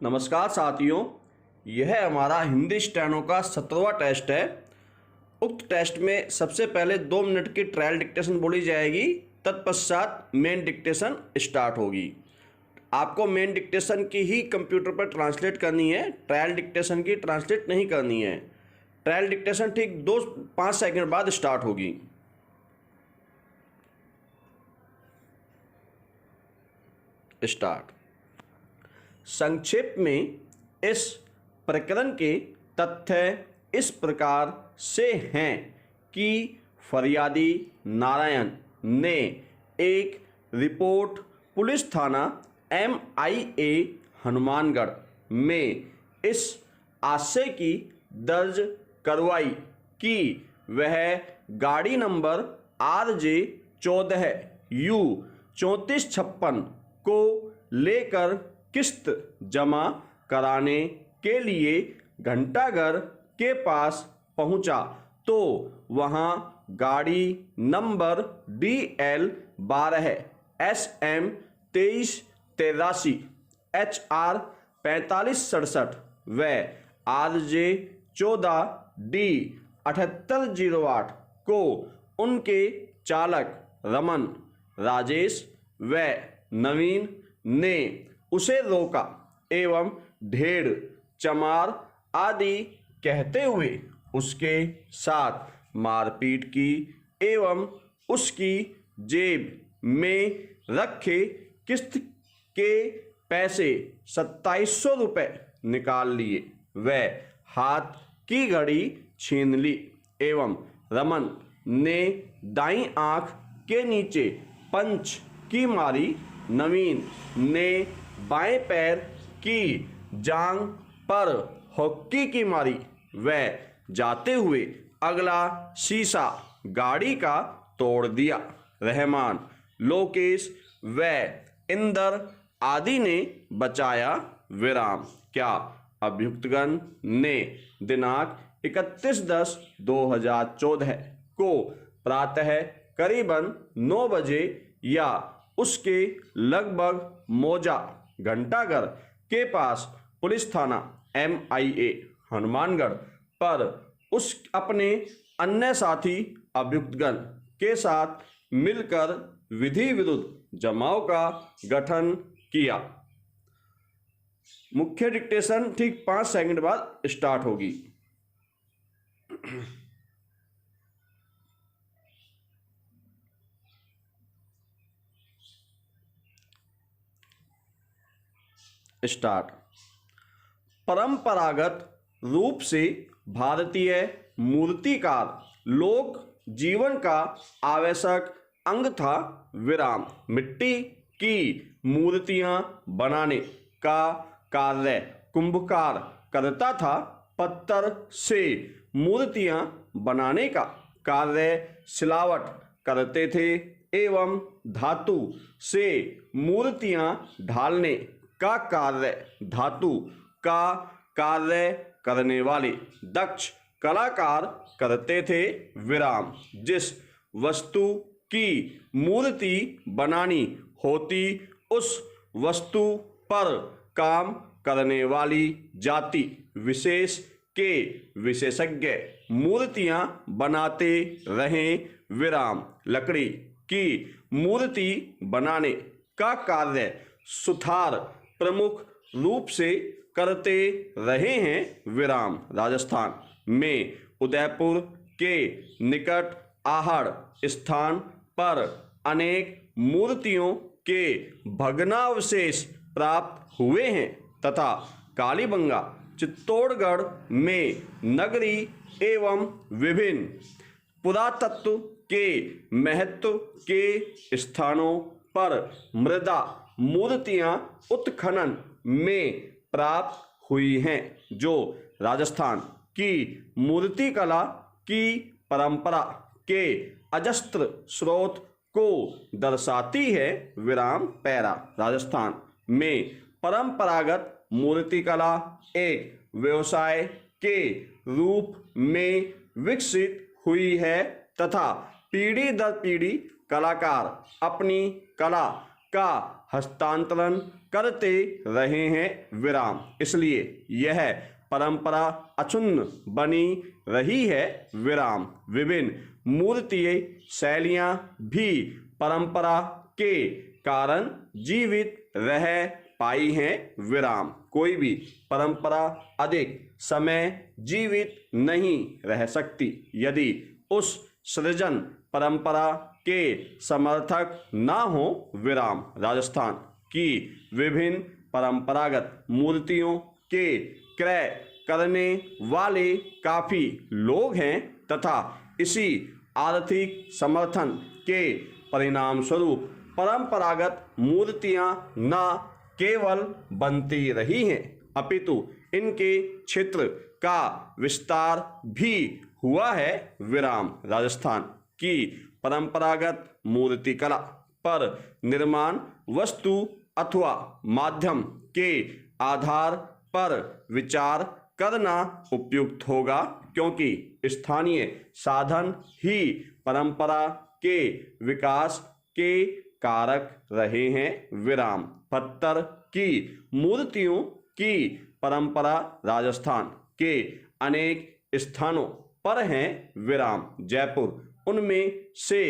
नमस्कार साथियों, यह हमारा हिंदी स्टेनो का 17वां टेस्ट है। उक्त टेस्ट में सबसे पहले 2 मिनट की ट्रायल डिक्टेशन बोली जाएगी, तत्पश्चात मेन डिक्टेशन स्टार्ट होगी। आपको मेन डिक्टेशन की ही कंप्यूटर पर ट्रांसलेट करनी है, ट्रायल डिक्टेशन की ट्रांसलेट नहीं करनी है। ट्रायल डिक्टेशन ठीक 2-5 सेकंड बाद स्टार्ट होगी। स्टार्ट। संक्षेप में इस प्रकरण के तथ्य इस प्रकार से हैं कि फरियादी नारायण ने एक रिपोर्ट पुलिस थाना MIA हनुमानगढ़ में इस आशय की दर्ज करवाई कि वह गाड़ी नंबर RJ 14U 3456 को लेकर किस्त जमा कराने के लिए घंटाघर के पास पहुंचा तो वहां गाड़ी नंबर DL 12 SM 2383 HR 4567 व RJ 14D 7808 को उनके चालक रमन, राजेश व नवीन ने उसे रोका एवं ढेर, चमार आदि कहते हुए उसके साथ मारपीट की एवं उसकी जेब में रखे किस्त के पैसे 2700 रुपये निकाल लिए व हाथ की घड़ी छीन ली एवं रमन ने दाईं आंख के नीचे पंच की मारी। नवीन ने बाएं पैर की जांग पर हॉकी की मारी व जाते हुए अगला शीशा गाड़ी का तोड़ दिया। रहमान, लोकेश व इंदर आदि ने बचाया विराम। क्या अभियुक्तगण ने दिनांक 31/10/2014 को प्रातः करीबन 9 बजे या उसके लगभग मौजा घंटाघर के पास पुलिस थाना MIA हनुमानगढ़ पर उस अपने अन्य साथी अभियुक्तगण के साथ मिलकर विधि विरुद्ध जमाव का गठन किया। मुख्य डिक्टेशन ठीक 5 सेकंड बाद स्टार्ट होगी। स्टार्ट। परंपरागत रूप से भारतीय मूर्तिकार लोक जीवन का आवश्यक अंग था विराम। मिट्टी की मूर्तियां बनाने का कार्य कुंभकार करता था। पत्थर से मूर्तियां बनाने का कार्य सिलावट करते थे एवं धातु से मूर्तियां ढालने का कार्य धातु का कार्य करने वाले दक्ष कलाकार करते थे विराम। जिस वस्तु की मूर्ति बनानी होती उस वस्तु पर काम करने वाली जाति विशेष के विशेषज्ञ मूर्तियां बनाते रहे विराम। लकड़ी की मूर्ति बनाने का कार्य सुथार प्रमुख रूप से करते रहे हैं विराम। राजस्थान में उदयपुर के निकट आहड़ स्थान पर अनेक मूर्तियों के भग्नावशेष प्राप्त हुए हैं तथा कालीबंगा, चित्तौड़गढ़ में नगरी एवं विभिन्न पुरातत्व के महत्व के स्थानों पर मृदा मूर्तियां उत्खनन में प्राप्त हुई हैं जो राजस्थान की मूर्ति कला की परंपरा के अजस्त्र स्रोत को दर्शाती है विराम। पैरा। राजस्थान में परंपरागत मूर्ति कला एक व्यवसाय के रूप में विकसित हुई है तथा पीढ़ी दर पीढ़ी कलाकार अपनी कला का हस्तांतरण करते रहे हैं विराम। इसलिए यह परंपरा अक्षुण्ण बनी रही है विराम। विभिन्न मूर्तीय शैलियां भी परंपरा के कारण जीवित रह पाई हैं विराम। कोई भी परंपरा अधिक समय जीवित नहीं रह सकती यदि उस सृजन परंपरा के समर्थक ना हो विराम। राजस्थान की विभिन्न परंपरागत मूर्तियों के क्रय करने वाले काफी लोग हैं तथा इसी आर्थिक समर्थन के परिणाम स्वरूप परंपरागत मूर्तियां न केवल बनती रही हैं अपितु इनके क्षेत्र का विस्तार भी हुआ है विराम। राजस्थान की परंपरागत मूर्तिकला पर निर्माण वस्तु अथवा माध्यम के आधार पर विचार करना उपयुक्त होगा क्योंकि स्थानीय साधन ही परंपरा के विकास के कारक रहे हैं विराम। पत्थर की मूर्तियों की परंपरा राजस्थान के अनेक स्थानों पर हैं विराम। जयपुर उनमें से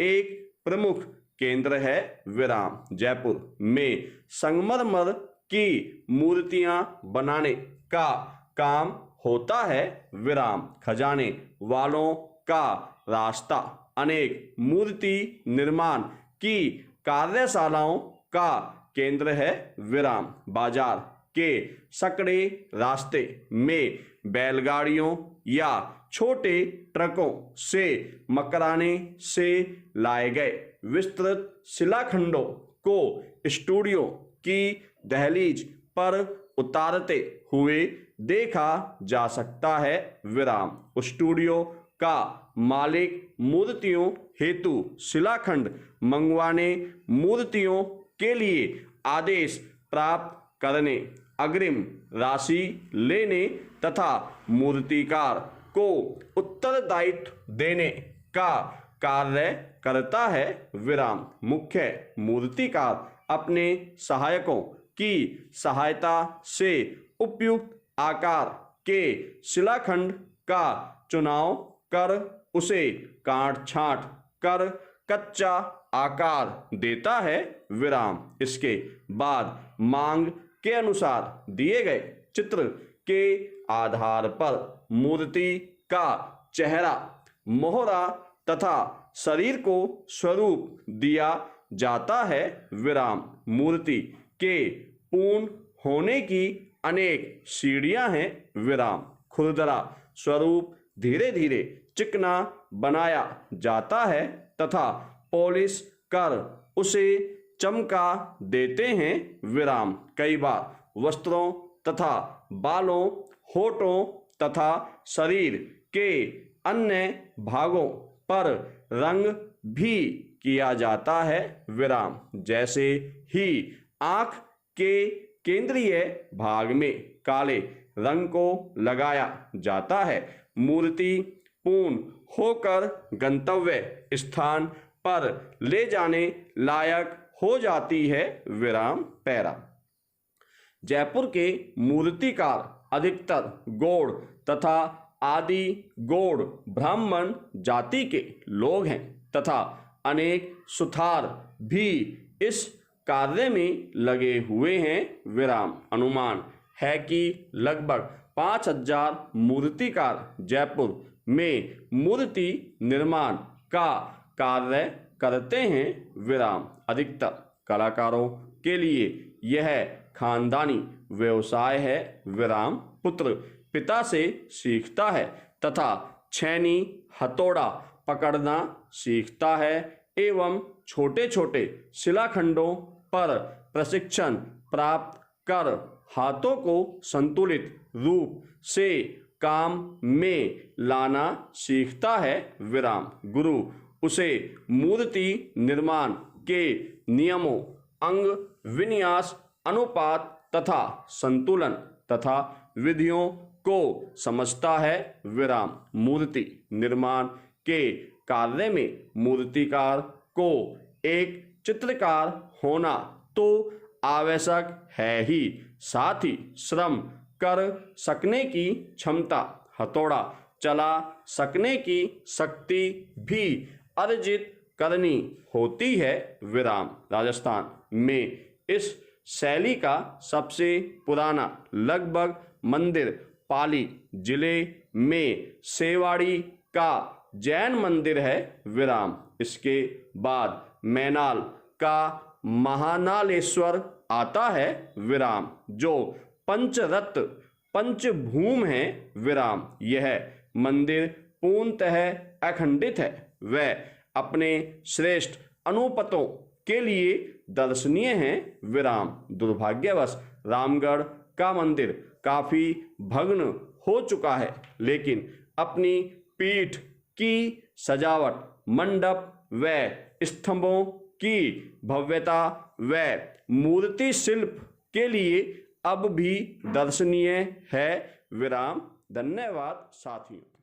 एक प्रमुख केंद्र है विराम। जयपुर में संगमरमर की मूर्तियां बनाने का काम होता है विराम। खजाने वालों का रास्ता अनेक मूर्ति निर्माण की कार्यशालाओं का केंद्र है विराम। बाजार के सकड़े रास्ते में बैलगाड़ियों या छोटे ट्रकों से मकराने से लाए गए विस्तृत शिलाखंडों को स्टूडियो की दहलीज पर उतारते हुए देखा जा सकता है विराम। स्टूडियो का मालिक मूर्तियों हेतु शिलाखंड मंगवाने, मूर्तियों के लिए आदेश प्राप्त करने, अग्रिम राशि लेने तथा मूर्तिकार को उत्तरदायित्व देने का कार्य करता है विराम। मुख्य मूर्तिकार अपने सहायकों की सहायता से उपयुक्त आकार के शिलाखंड का चुनाव कर उसे काट छांट कर कच्चा आकार देता है विराम। इसके बाद मांग के अनुसार दिए गए चित्र के आधार पर मूर्ति का चेहरा, मोहरा तथा शरीर को स्वरूप दिया जाता है विराम। मूर्ति के पूर्ण होने की अनेक सीढ़ियां हैं विराम। खुरदरा स्वरूप धीरे धीरे चिकना बनाया जाता है तथा पॉलिश कर उसे चमका देते हैं विराम। कई बार वस्त्रों तथा बालों, होठों तथा शरीर के अन्य भागों पर रंग भी किया जाता है विराम। जैसे ही आंख के केंद्रीय भाग में काले रंग को लगाया जाता है, मूर्ति पूर्ण होकर गंतव्य स्थान पर ले जाने लायक हो जाती है विराम। पैरा। जयपुर के मूर्तिकार अधिकतर गौड़ तथा आदि गौड़ ब्राह्मण जाति के लोग हैं तथा अनेक सुथार भी इस कार्य में लगे हुए हैं विराम। अनुमान है कि लगभग 5000 मूर्तिकार जयपुर में मूर्ति निर्माण का कार्य करते हैं विराम। अधिकतर कलाकारों के लिए यह खानदानी व्यवसाय है विराम। पुत्र पिता से सीखता है तथा छैनी हथौड़ा पकड़ना सीखता है एवं छोटे छोटे शिलाखंडों पर प्रशिक्षण प्राप्त कर हाथों को संतुलित रूप से काम में लाना सीखता है विराम। गुरु उसे मूर्ति निर्माण के नियमों, अंग विन्यास, अनुपात तथा संतुलन तथा विधियों को समझता है विराम। मूर्ति निर्माण के कार्य में मूर्तिकार को एक चित्रकार होना तो आवश्यक है ही, साथ ही श्रम कर सकने की क्षमता, हथौड़ा चला सकने की शक्ति भी अर्जित करनी होती है, विराम। राजस्थान में इस शैली का सबसे पुराना लगभग मंदिर पाली जिले में सेवाड़ी का जैन मंदिर है, विराम। इसके बाद मैनाल का महानालेश्वर आता है, विराम, जो पंचरत्न पंचभूम है, विराम। यह मंदिर पूर्णतः अखंडित है। वह अपने श्रेष्ठ अनुपतों के लिए दर्शनीय हैं, विराम। दुर्भाग्यवश रामगढ़ का मंदिर काफी भग्न हो चुका है, लेकिन अपनी पीठ की सजावट, मंडप व स्तंभों की भव्यता व मूर्ति शिल्प के लिए अब भी दर्शनीय है, विराम। धन्यवाद साथियों।